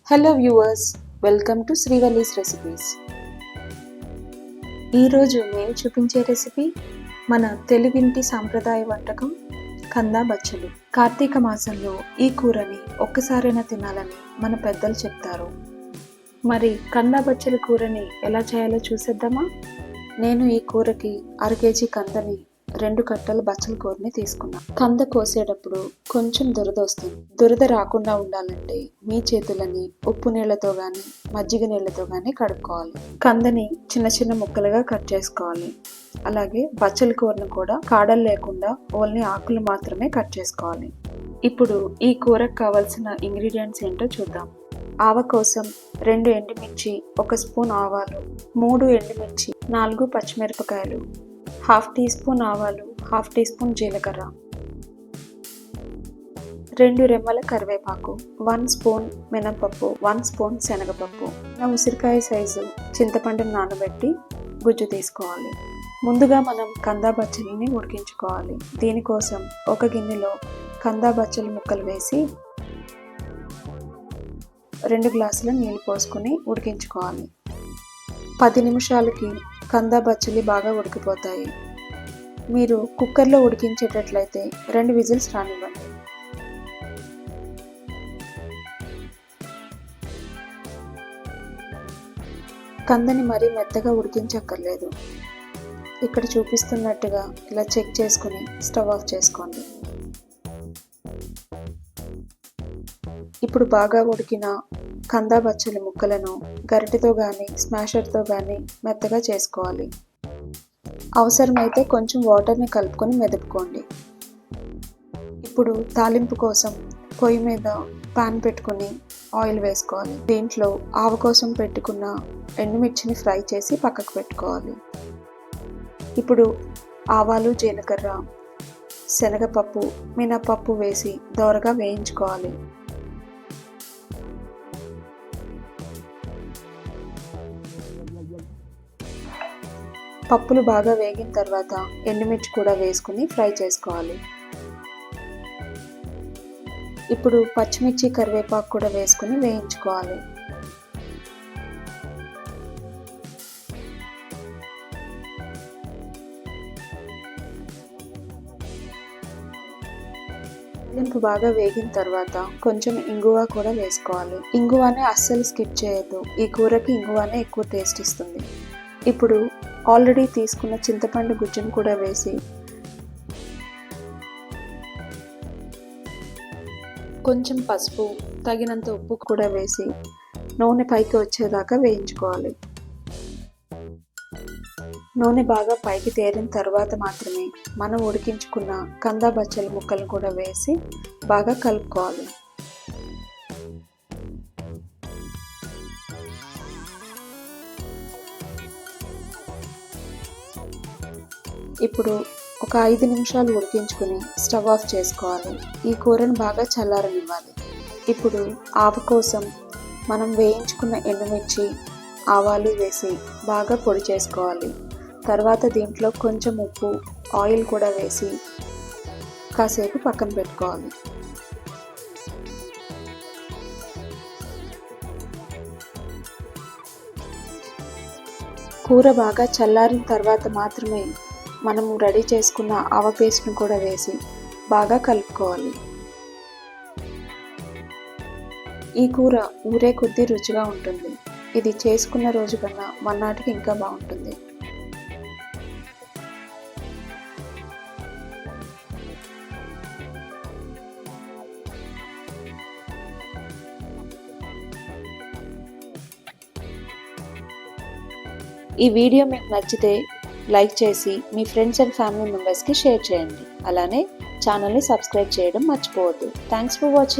Hello viewers, welcome to Srivalli's recipes. ఈరోజు నేను చూపించే రెసిపీ మన తెలుగింటి సాంప్రదాయ వంటకం కందా బచ్చలి. కార్తీక మాసంలో ఈ కూరని ఒక్కసారైనా తినాలని మన పెద్దలు చెప్తారు. మరి కందా బచ్చలి కూరని ఎలా చేయాలో చూసేద్దామా? నేను ఈ కూరకి 1/2 కేజీ కందని 2 కట్టల బచ్చల కూరని తీసుకున్నా. కంద కోసేటప్పుడు కొంచెం దురద వస్తుంది. దురద రాకుండా ఉండాలంటే మీ చేతులని ఉప్పు నీళ్లతో గాని మజ్జిగ నీళ్లతో గాని కడుక్కోవాలి. కందని చిన్న చిన్న ముక్కలుగా కట్ చేసుకోవాలి. అలాగే బచ్చల కూరను కూడా కాడలు లేకుండా ఓన్లీ ఆకులు మాత్రమే కట్ చేసుకోవాలి. ఇప్పుడు ఈ కూరకు కావాల్సిన ఇంగ్రీడియంట్స్ ఏంటో చూద్దాం. ఆవ కోసం 2 ఎండుమిర్చి, 1 స్పూన్ ఆవాలు, 3 ఎండుమిర్చి, 4 పచ్చిమిరపకాయలు, 1/2 టీ స్పూన్ ఆవాలు, 1/2 టీ స్పూన్ జీలకర్ర, 2 రెమ్మల కరివేపాకు, 1 స్పూన్ మినపప్పు, 1 స్పూన్ శనగపప్పు, ఉసిరికాయ సైజు చింతపండుని నానబెట్టి గుజ్జు తీసుకోవాలి. ముందుగా మనం కందా బచ్చలిని ఉడికించుకోవాలి. దీనికోసం ఒక గిన్నెలో కందా బచ్చలి ముక్కలు వేసి 2 గ్లాసుల నీళ్ళు పోసుకొని ఉడికించుకోవాలి. 10 నిమిషాలకి కందా బచ్చలి బాగా ఉడికిపోతాయి. మీరు కుక్కర్లో ఉడికించేటట్లయితే 2 విజిల్స్ రానివ్వండి. కందని మరీ మెత్తగా ఉడికించక్కర్లేదు. ఇక్కడ చూపిస్తున్నట్టుగా ఇలా చెక్ చేసుకుని స్టవ్ ఆఫ్ చేసుకోండి. ఇప్పుడు బాగా ఉడికిన కందా బచ్చలి ముక్కలను గరిటెతో కానీ స్మాషర్తో కానీ మెత్తగా చేసుకోవాలి. అవసరమైతే కొంచెం వాటర్ని కలుపుకొని మెదుపుకోండి. ఇప్పుడు తాలింపు కోసం పొయ్యి మీద పాన్ పెట్టుకుని ఆయిల్ వేసుకోవాలి. దీంట్లో ఆవ కోసం పెట్టుకున్న ఎండుమిర్చిని ఫ్రై చేసి పక్కకు పెట్టుకోవాలి. ఇప్పుడు ఆవాలు, జీలకర్ర, శనగపప్పు, మినపప్పు వేసి దోరగా వేయించుకోవాలి. పప్పులు బాగా వేగిన తర్వాత ఎండుమిర్చి కూడా వేసుకుని ఫ్రై చేసుకోవాలి. ఇప్పుడు పచ్చిమిర్చి, కరివేపాకు కూడా వేసుకుని వేయించుకోవాలి. తాలింపు బాగా వేగిన తర్వాత కొంచెం ఇంగువ కూడా వేసుకోవాలి. ఇంగువనే అస్సలు స్కిప్ చేయొద్దు. ఈ కూరకి ఇంగువనే ఎక్కువ టేస్ట్ ఇస్తుంది. ఇప్పుడు ఆల్రెడీ తీసుకున్న చింతపండు గుజ్జును కూడా వేసి కొంచెం పసుపు, తగినంత ఉప్పు కూడా వేసి నూనె పైకి వచ్చేదాకా వేయించుకోవాలి. నూనె బాగా పైకి తేలిన తర్వాత మాత్రమే మనం ఉడికించుకున్న కందా బచ్చలి ముక్కలను కూడా వేసి బాగా కలుపుకోవాలి. ఇప్పుడు ఒక 5 నిమిషాలు ఉడికించుకుని స్టవ్ ఆఫ్ చేసుకోవాలి. ఈ కూరను బాగా చల్లారనివ్వాలి. ఇప్పుడు ఆవ కోసం మనం వేయించుకున్న ఎండుమిర్చి, ఆవాలు వేసి బాగా పొడి చేసుకోవాలి. తర్వాత దీంట్లో కొంచెం ఉప్పు, ఆయిల్ కూడా వేసి కాసేపు పక్కన పెట్టుకోవాలి. కూర బాగా చల్లారిన తర్వాత మాత్రమే మనము రెడీ చేసుకున్న ఆవ పేస్ట్ను కూడా వేసి బాగా కలుపుకోవాలి. ఈ కూర ఊరే కొద్దీ రుచిగా ఉంటుంది. ఇది చేసుకున్న రోజు కన్నా మర్నాటికి ఇంకా బాగుంటుంది. ఈ వీడియో మీకు నచ్చితే లైక్ చేసి మీ ఫ్రెండ్స్ అండ్ ఫ్యామిలీ మెంబర్స్కి షేర్ చేయండి. అలానే ఛానల్ని సబ్స్క్రైబ్ చేయడం మర్చిపోవద్దు. Thanks for watching.